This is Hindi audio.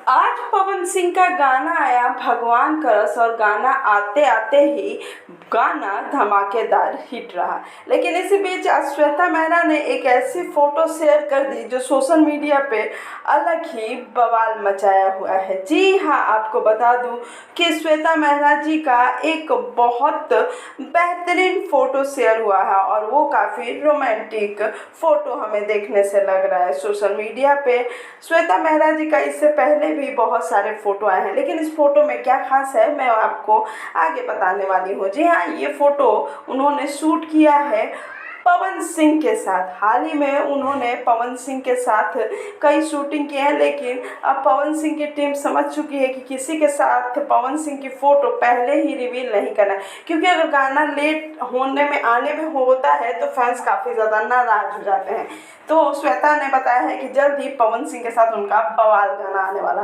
आज पवन सिंह का गाना आया भगवान करस और गाना आते आते ही गाना धमाकेदार हिट रहा। लेकिन इसी बीच आज श्वेता मेहरा ने एक ऐसी फोटो शेयर कर दी जो सोशल मीडिया पे अलग ही बवाल मचाया हुआ है। जी हाँ, आपको बता दूं कि श्वेता मेहरा जी का एक बहुत बेहतरीन फोटो शेयर हुआ है और वो काफ़ी रोमांटिक फोटो हमें देखने से लग रहा है सोशल मीडिया पे। श्वेता मेहरा जी का इससे पहले भी बहुत सारे फ़ोटो आए हैं, लेकिन इस फ़ोटो में क्या खास है मैं आपको आगे बताने वाली हूँ। जी हाँ, ये फ़ोटो उन्होंने शूट किया है पवन सिंह के साथ। हाल ही में उन्होंने पवन सिंह के साथ कई शूटिंग किए हैं, लेकिन अब पवन सिंह की टीम समझ चुकी है कि किसी के साथ पवन सिंह की फ़ोटो पहले ही रिवील नहीं करना है, क्योंकि अगर गाना लेट होने में आने में होता है तो फैंस काफ़ी ज़्यादा नाराज़ हो जाते हैं। तो श्वेता ने बताया है कि जल्द ही पवन सिंह के साथ उनका बवाल गाना आने वाला है।